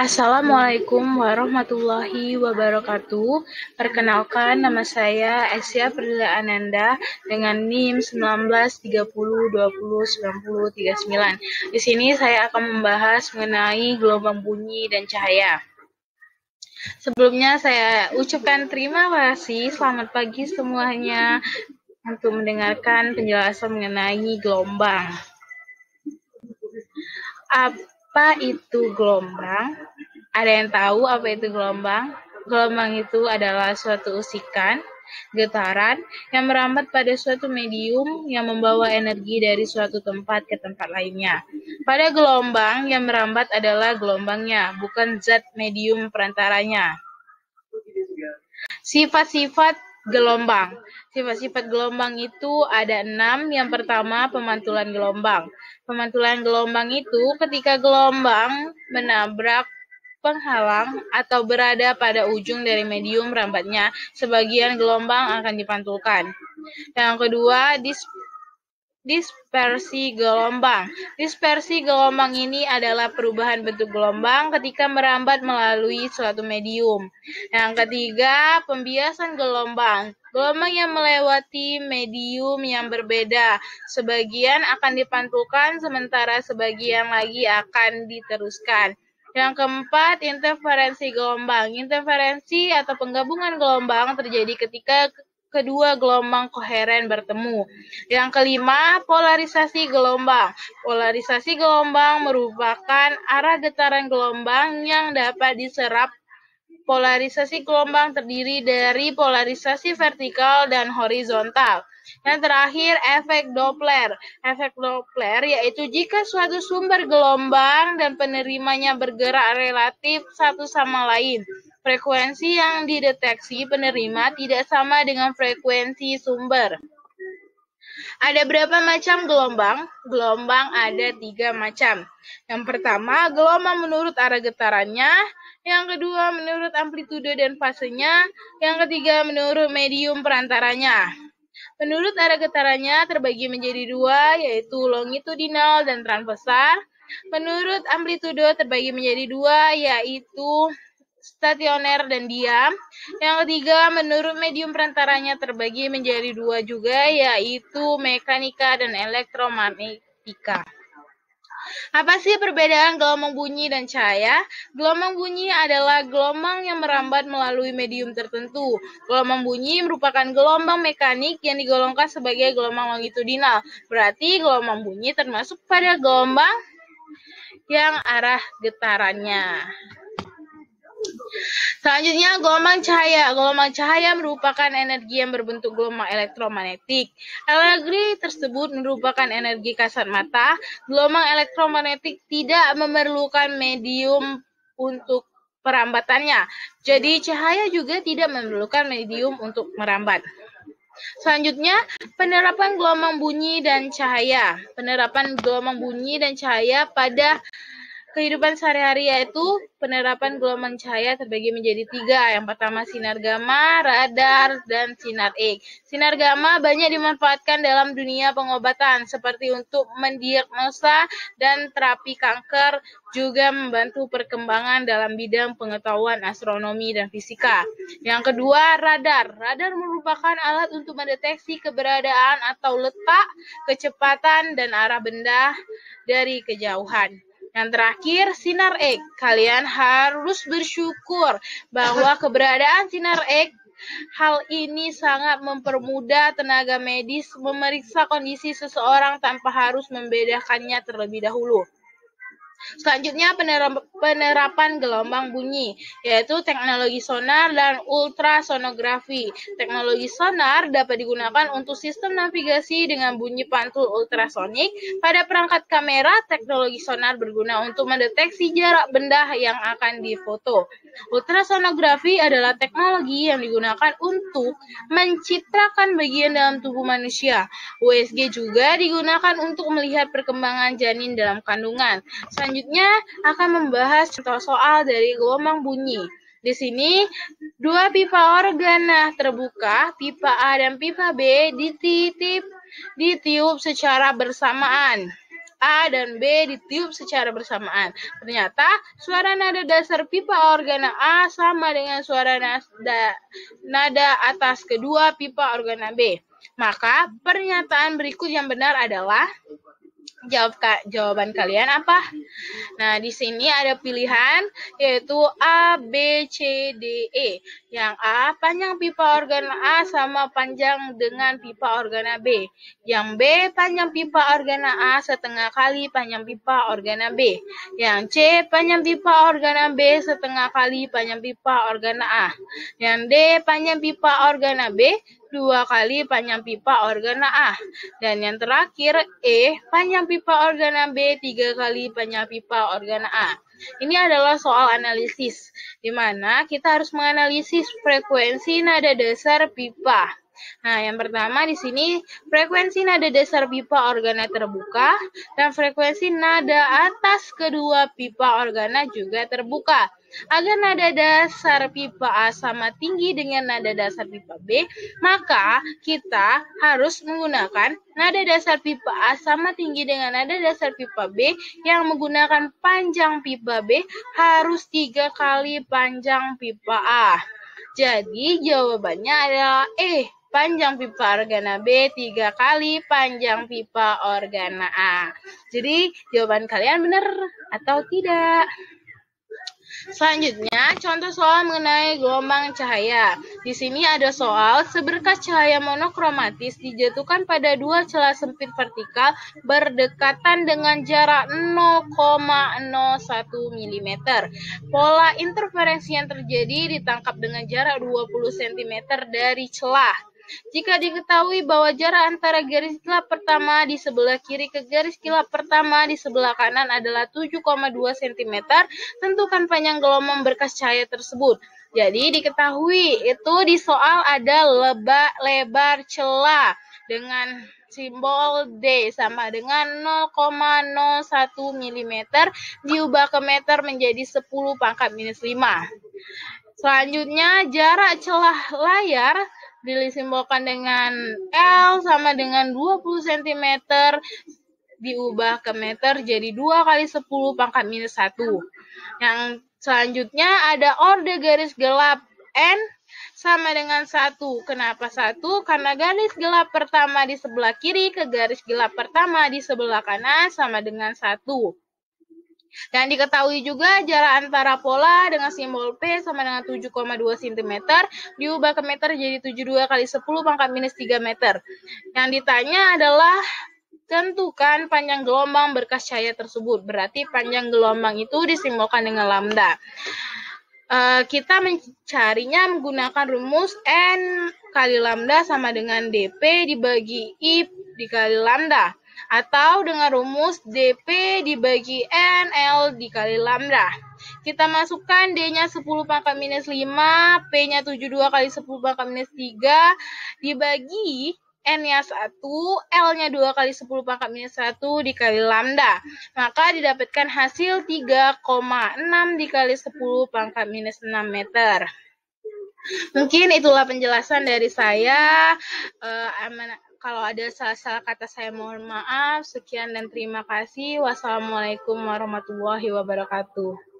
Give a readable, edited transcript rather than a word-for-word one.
Assalamualaikum warahmatullahi wabarakatuh. Perkenalkan, nama saya Esya Perdila Ananda dengan NIM 1930209039. Di sini saya akan membahas mengenai gelombang bunyi dan cahaya. Sebelumnya saya ucapkan terima kasih, selamat pagi semuanya untuk mendengarkan penjelasan mengenai gelombang. Apa itu gelombang? Ada yang tahu apa itu gelombang? Gelombang itu adalah suatu usikan, getaran, yang merambat pada suatu medium yang membawa energi dari suatu tempat ke tempat lainnya. Pada gelombang yang merambat adalah gelombangnya, bukan zat medium perantaranya. Sifat-sifat gelombang. Sifat-sifat gelombang itu ada 6. Yang pertama, pemantulan gelombang. Pemantulan gelombang itu ketika gelombang menabrak penghalang atau berada pada ujung dari medium rambatnya, sebagian gelombang akan dipantulkan. Yang kedua, dispersi gelombang. Dispersi gelombang ini adalah perubahan bentuk gelombang ketika merambat melalui suatu medium. Yang ketiga, pembiasan gelombang. Gelombang yang melewati medium yang berbeda, sebagian akan dipantulkan sementara sebagian lagi akan diteruskan. Yang keempat, interferensi gelombang. Interferensi atau penggabungan gelombang terjadi ketika kedua gelombang koheren bertemu. Yang kelima, polarisasi gelombang. Polarisasi gelombang merupakan arah getaran gelombang yang dapat diserap. Polarisasi gelombang terdiri dari polarisasi vertikal dan horizontal. Yang terakhir, efek Doppler. Efek Doppler yaitu jika suatu sumber gelombang dan penerimanya bergerak relatif satu sama lain. Frekuensi yang dideteksi penerima tidak sama dengan frekuensi sumber. Ada berapa macam gelombang? Gelombang ada 3 macam. Yang pertama, gelombang menurut arah getarannya. Yang kedua, menurut amplitude dan fasenya. Yang ketiga, menurut medium perantaranya. Menurut arah getarannya terbagi menjadi 2, yaitu longitudinal dan transversal. Menurut amplitude terbagi menjadi 2, yaitu stasioner dan diam. Yang ketiga, menurut medium perantaranya terbagi menjadi 2 juga, yaitu mekanika dan elektromagnetika. Apa sih perbedaan gelombang bunyi dan cahaya? Gelombang bunyi adalah gelombang yang merambat melalui medium tertentu. Gelombang bunyi merupakan gelombang mekanik yang digolongkan sebagai gelombang longitudinal. Berarti gelombang bunyi termasuk pada gelombang yang arah getarannya. Selanjutnya, gelombang cahaya. Gelombang cahaya merupakan energi yang berbentuk gelombang elektromagnetik. Energi tersebut merupakan energi kasat mata. Gelombang elektromagnetik tidak memerlukan medium untuk perambatannya. Jadi, cahaya juga tidak memerlukan medium untuk merambat. Selanjutnya, penerapan gelombang bunyi dan cahaya. Penerapan gelombang bunyi dan cahaya pada kehidupan sehari-hari yaitu penerapan gelombang cahaya terbagi menjadi 3. Yang pertama, sinar gamma, radar, dan sinar X. Sinar gamma banyak dimanfaatkan dalam dunia pengobatan seperti untuk mendiagnosa dan terapi kanker, juga membantu perkembangan dalam bidang pengetahuan astronomi dan fisika. Yang kedua, radar. Radar merupakan alat untuk mendeteksi keberadaan atau letak, kecepatan, dan arah benda dari kejauhan. Yang terakhir, sinar X. Kalian harus bersyukur bahwa keberadaan sinar X, hal ini sangat mempermudah tenaga medis memeriksa kondisi seseorang tanpa harus membedakannya terlebih dahulu. Selanjutnya, penerapan gelombang bunyi, yaitu teknologi sonar dan ultrasonografi. Teknologi sonar dapat digunakan untuk sistem navigasi dengan bunyi pantul ultrasonik. Pada perangkat kamera, teknologi sonar berguna untuk mendeteksi jarak benda yang akan difoto. Ultrasonografi adalah teknologi yang digunakan untuk mencitrakan bagian dalam tubuh manusia. USG juga digunakan untuk melihat perkembangan janin dalam kandungan. Selanjutnya akan membahas contoh soal dari gelombang bunyi. Di sini 2 pipa organ terbuka, pipa A dan pipa B ditiup secara bersamaan. A dan B ditiup secara bersamaan. Ternyata suara nada dasar pipa organa A sama dengan suara nada atas kedua pipa organa B. Maka pernyataan berikut yang benar adalah jawaban kalian apa? Nah, di sini ada pilihan yaitu A, B, C, D, E. Yang A, panjang pipa organa A sama panjang dengan pipa organa B. Yang B, panjang pipa organa A setengah kali panjang pipa organa B. Yang C, panjang pipa organa B setengah kali panjang pipa organa A. Yang D, panjang pipa organa B 2 kali panjang pipa organa A. Dan yang terakhir, E, panjang pipa organa B 3 kali panjang pipa organa A. Ini adalah soal analisis, di mana kita harus menganalisis frekuensi nada dasar pipa. Nah, yang pertama di sini frekuensi nada dasar pipa organa terbuka dan frekuensi nada atas kedua pipa organa juga terbuka. Agar nada dasar pipa A sama tinggi dengan nada dasar pipa B, maka kita harus menggunakan nada dasar pipa A sama tinggi dengan nada dasar pipa B yang menggunakan panjang pipa B harus 3 kali panjang pipa A. Jadi jawabannya adalah E, panjang pipa organa B 3 kali panjang pipa organa A. Jadi jawaban kalian benar atau tidak? Selanjutnya, contoh soal mengenai gelombang cahaya. Di sini ada soal, seberkas cahaya monokromatis dijatuhkan pada dua celah sempit vertikal berdekatan dengan jarak 0,01 mm. Pola interferensi yang terjadi ditangkap dengan jarak 20 cm dari celah. Jika diketahui bahwa jarak antara garis kilap pertama di sebelah kiri ke garis kilap pertama di sebelah kanan adalah 7,2 cm, tentukan panjang gelombang berkas cahaya tersebut. Jadi diketahui itu di soal ada lebar celah dengan simbol D sama dengan 0,01 mm diubah ke meter menjadi 10⁻⁵. Selanjutnya, jarak celah layar disimbolkan dengan L sama dengan 20 cm diubah ke meter jadi 2 kali 10⁻⁻⁴. Yang selanjutnya ada orde garis gelap N sama dengan 1. Kenapa 1? Karena garis gelap pertama di sebelah kiri ke garis gelap pertama di sebelah kanan sama dengan 1. Dan diketahui juga jarak antara pola dengan simbol P sama dengan 7,2 cm diubah ke meter jadi 72 kali 10⁻⁻³ meter. Yang ditanya adalah tentukan panjang gelombang berkas cahaya tersebut. Berarti panjang gelombang itu disimbolkan dengan lambda. Kita mencarinya menggunakan rumus N kali lambda sama dengan dP dibagi I dikali lambda. Atau dengan rumus dP dibagi NL dikali lambda. Kita masukkan D-nya 10⁻⁵, P-nya 72 kali 10⁻⁻³ dibagi N-nya 1, L-nya 2 kali 10⁻⁻⁴ dikali lambda. Maka didapatkan hasil 3,6 dikali 10⁻⁻⁶ meter. Mungkin itulah penjelasan dari saya. Kalau ada salah-salah kata saya mohon maaf. Sekian dan terima kasih. Wassalamualaikum warahmatullahi wabarakatuh.